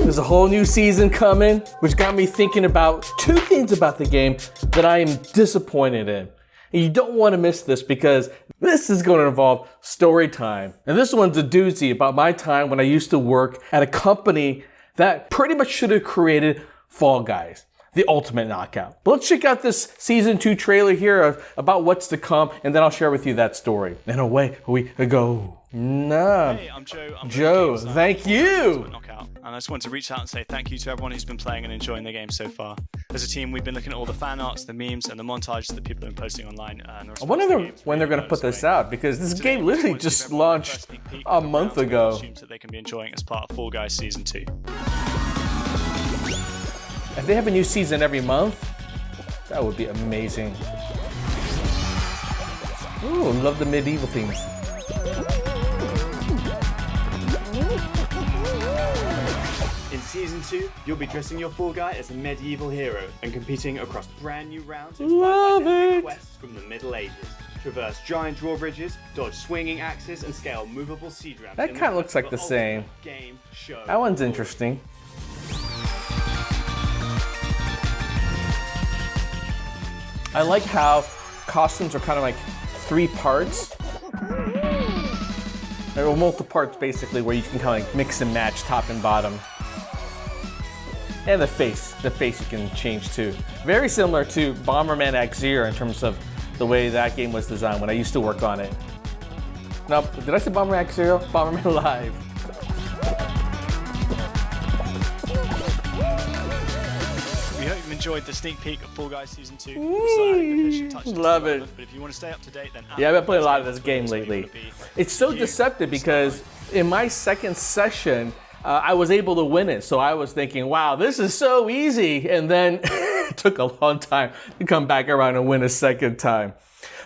There's a whole new season coming, which got me thinking about two things about the game that I am disappointed in. And you don't want to miss this because this is going to involve story time. And this one's a doozy about my time when I used to work at a company that pretty much should have created Fall Guys, the ultimate knockout. But let's check out this season 2 trailer here about what's to come, and then I'll share with you that story. And away we go. Hey, I'm Joe. Joe, thank you. Knockout. And I just want to reach out and say thank you to everyone who's been playing and enjoying the game so far. As a team, we've been looking at all the fan arts, the memes, and the montages that people have been posting online. I wonder when they're going to put this out, because this game literally just launched a month ago. That they can be enjoying as part of Fall Guys Season 2. If they have a new season every month, that would be amazing. Ooh, love the medieval themes. In Season 2, you'll be dressing your Fall Guy as a medieval hero and competing across brand new rounds inspired by different quests from the Middle Ages. Traverse giant drawbridges, dodge swinging axes, and scale movable siege ramps. That kind of looks like the same. Game, show, that one's interesting. I like how costumes are kind of like 3 parts. There are multiple parts basically where you can kind of like mix and match top and bottom. And the face you can change too. Very similar to Bomberman X-Zero in terms of the way that game was designed when I used to work on it. No, did I say Bomberman X-Zero? Bomberman Live. We hope you've enjoyed the sneak peek of Fall Guys Season 2. Love it. But if you want to stay up to date, then yeah, I've been playing a lot of this game lately. It's so deceptive because in my second session, I was able to win it. So I was thinking, wow, this is so easy. And then it took a long time to come back around and win a second time.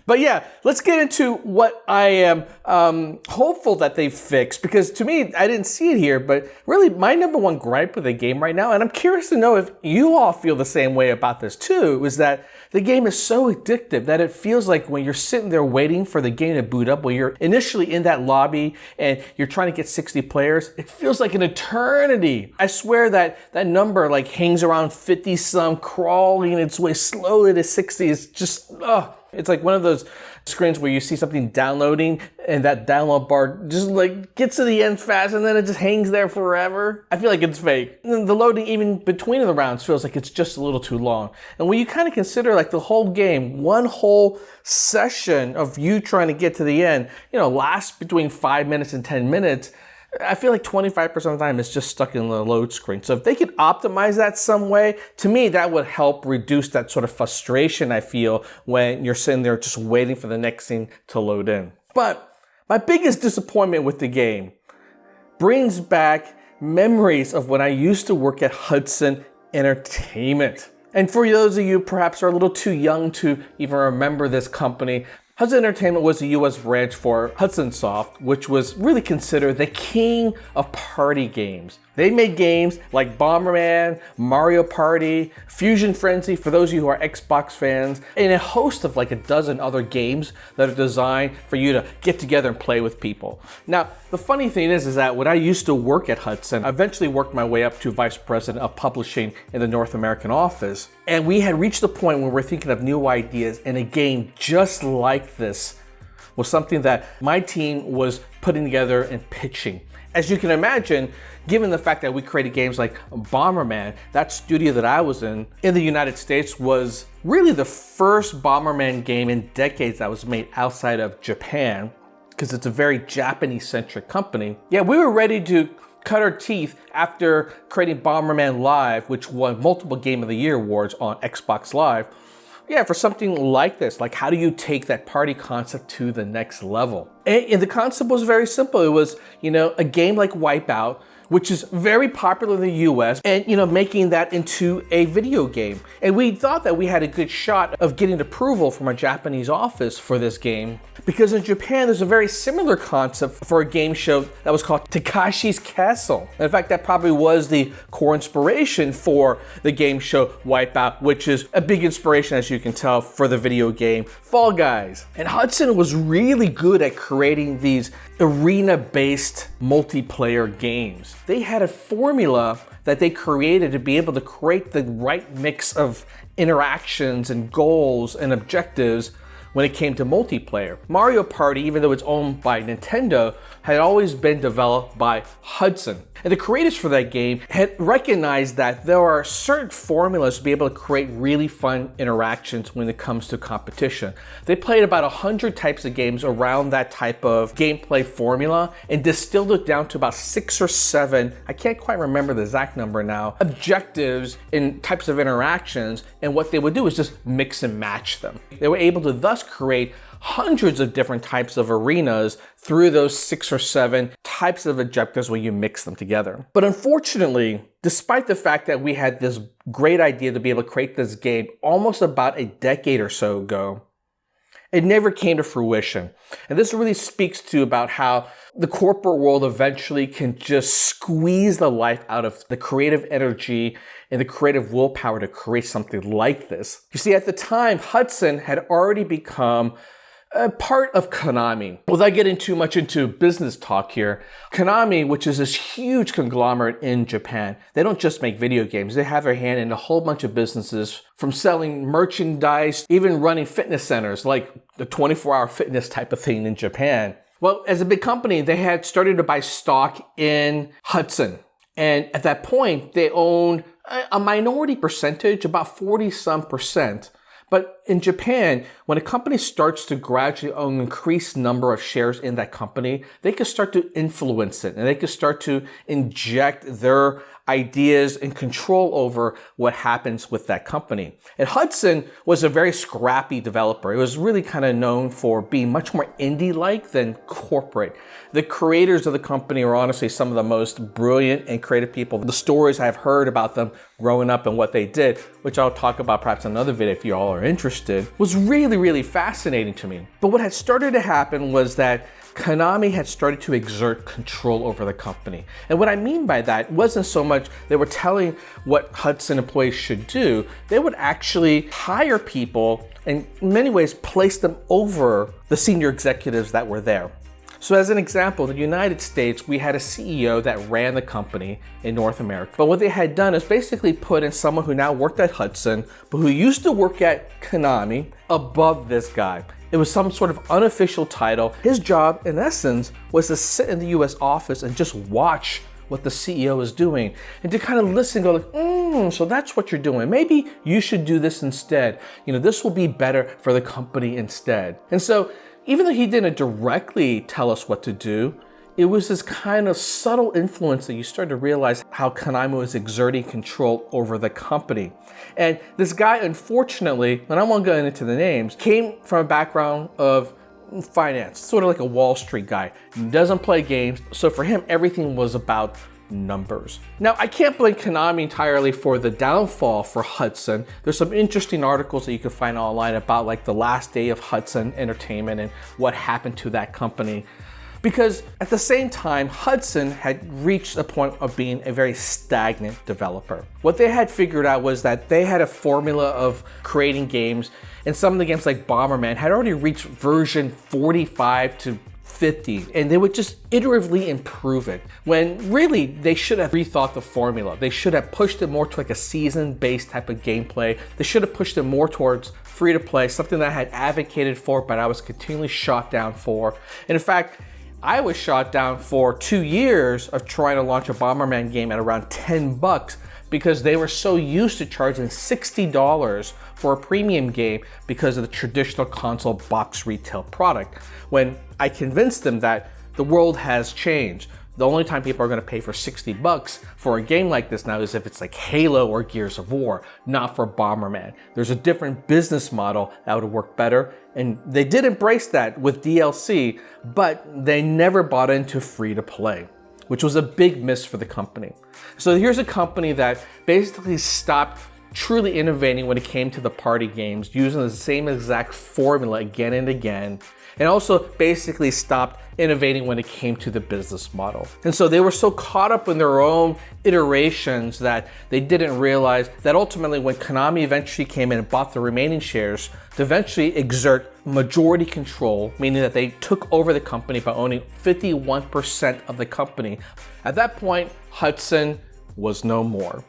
But yeah, let's get into what I am hopeful that they fix, because to me, I didn't see it here, but really my number one gripe with the game right now, and I'm curious to know if you all feel the same way about this too, is that the game is so addictive that it feels like when you're sitting there waiting for the game to boot up, when you're initially in that lobby and you're trying to get 60 players, it feels like an eternity. I swear that number like hangs around 50 some, crawling its way slowly to 60 is just, it's like one of those screens where you see something downloading and that download bar just like gets to the end fast and then it just hangs there forever. I feel like it's fake. And the loading even between the rounds feels like it's just a little too long. And when you kind of consider like the whole game, one whole session of you trying to get to the end, lasts between 5 minutes and 10 minutes, I feel like 25% of the time it's just stuck in the load screen. So if they could optimize that some way, to me, that would help reduce that sort of frustration I feel when you're sitting there just waiting for the next thing to load in. But my biggest disappointment with the game brings back memories of when I used to work at Hudson Entertainment. And for those of you perhaps who are a little too young to even remember this company, Hudson Entertainment was the US branch for Hudson Soft, which was really considered the king of party games. They made games like Bomberman, Mario Party, Fusion Frenzy, for those of you who are Xbox fans, and a host of like a dozen other games that are designed for you to get together and play with people. Now, the funny thing is that when I used to work at Hudson, I eventually worked my way up to Vice President of Publishing in the North American office. And we had reached the point where we're thinking of new ideas, and a game just like this was something that my team was putting together and pitching. As you can imagine, given the fact that we created games like Bomberman, that studio that I was in the United States was really the first Bomberman game in decades that was made outside of Japan, because it's a very Japanese-centric company. Yeah, we were ready to cut our teeth after creating Bomberman Live, which won multiple Game of the Year awards on Xbox Live. Yeah, for something like this, like how do you take that party concept to the next level? And the concept was very simple. It was, a game like Wipeout, which is very popular in the US, and making that into a video game. And we thought that we had a good shot of getting approval from our Japanese office for this game, because in Japan there's a very similar concept for a game show that was called Takashi's Castle. In fact, that probably was the core inspiration for the game show Wipeout, which is a big inspiration, as you can tell, for the video game Fall Guys. And Hudson was really good at creating these arena-based multiplayer games. They had a formula that they created to be able to create the right mix of interactions and goals and objectives when it came to multiplayer. Mario Party, even though it's owned by Nintendo, had always been developed by Hudson. And the creators for that game had recognized that there are certain formulas to be able to create really fun interactions when it comes to competition. They played about 100 types of games around that type of gameplay formula and distilled it down to about 6 or 7, I can't quite remember the exact number now, objectives and types of interactions, and what they would do is just mix and match them. They were able to thus create hundreds of different types of arenas through those 6 or 7 types of objectives when you mix them together. But unfortunately, despite the fact that we had this great idea to be able to create this game almost about a decade or so ago, it never came to fruition. And this really speaks to about how the corporate world eventually can just squeeze the life out of the creative energy and the creative willpower to create something like this. You see, at the time, Hudson had already become a part of Konami. Without getting too much into business talk here, Konami, which is this huge conglomerate in Japan, they don't just make video games. They have their hand in a whole bunch of businesses, from selling merchandise, even running fitness centers, like the 24-hour fitness type of thing in Japan. Well, as a big company, they had started to buy stock in Hudson. And at that point, they owned a minority percentage, about 40-some%. But in Japan, when a company starts to gradually own an increased number of shares in that company, they can start to influence it and they can start to inject their ideas and control over what happens with that company. And Hudson was a very scrappy developer. It was really kind of known for being much more indie-like than corporate. The creators of the company are honestly some of the most brilliant and creative people. The stories I've heard about them growing up and what they did, which I'll talk about perhaps in another video if you all are interested, was really, really fascinating to me. But what had started to happen was that Konami had started to exert control over the company. And what I mean by that wasn't so much they were telling what Hudson employees should do, they would actually hire people and in many ways place them over the senior executives that were there. So as an example, in the United States, we had a CEO that ran the company in North America. But what they had done is basically put in someone who now worked at Hudson, but who used to work at Konami above this guy. It was some sort of unofficial title. His job, in essence, was to sit in the US office and just watch what the CEO is doing and to kind of listen and go like, so that's what you're doing. Maybe you should do this instead. You know, this will be better for the company instead. And so even though he didn't directly tell us what to do, it was this kind of subtle influence that you start to realize how Konami was exerting control over the company. And this guy, unfortunately, and I won't go into the names, came from a background of finance, sort of like a Wall Street guy. He doesn't play games, so for him, everything was about numbers. Now, I can't blame Konami entirely for the downfall for Hudson. There's some interesting articles that you can find online about like the last day of Hudson Entertainment and what happened to that company. Because at the same time, Hudson had reached a point of being a very stagnant developer. What they had figured out was that they had a formula of creating games, and some of the games like Bomberman had already reached version 45 to 50, and they would just iteratively improve it, when really they should have rethought the formula. They should have pushed it more to like a season-based type of gameplay. They should have pushed it more towards free-to-play, something that I had advocated for, but I was continually shot down for. And in fact, I was shot down for 2 years of trying to launch a Bomberman game at around $10 because they were so used to charging $60 for a premium game because of the traditional console box retail product. When I convinced them that the world has changed, the only time people are going to pay for $60 for a game like this now is if it's like Halo or Gears of War, not for Bomberman. There's a different business model that would work better, and they did embrace that with DLC, but they never bought into free-to-play, which was a big miss for the company. So here's a company that basically stopped truly innovating when it came to the party games, using the same exact formula again and again, and also basically stopped innovating when it came to the business model. And so they were so caught up in their own iterations that they didn't realize that ultimately when Konami eventually came in and bought the remaining shares to eventually exert majority control, meaning that they took over the company by owning 51% of the company. At that point, Hudson was no more.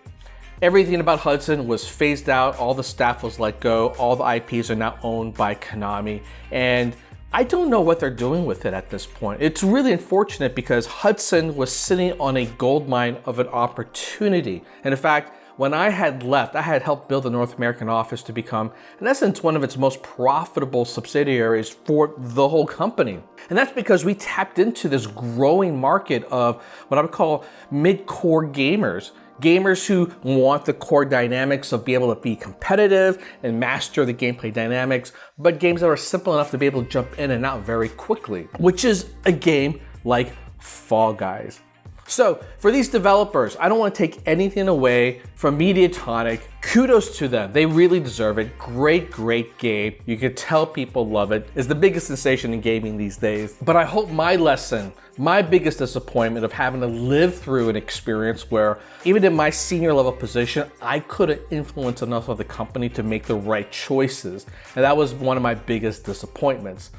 Everything about Hudson was phased out, all the staff was let go, all the IPs are now owned by Konami, and I don't know what they're doing with it at this point. It's really unfortunate because Hudson was sitting on a goldmine of an opportunity. And in fact, when I had left, I had helped build the North American office to become, in essence, one of its most profitable subsidiaries for the whole company. And that's because we tapped into this growing market of what I would call mid-core gamers. Gamers who want the core dynamics of being able to be competitive and master the gameplay dynamics, but games that are simple enough to be able to jump in and out very quickly, which is a game like Fall Guys. So for these developers, I don't want to take anything away from Mediatonic. Kudos to them. They really deserve it. Great, great game. You can tell people love it. It's the biggest sensation in gaming these days. But I hope my lesson, my biggest disappointment of having to live through an experience where even in my senior level position, I couldn't influence enough of the company to make the right choices. And that was one of my biggest disappointments.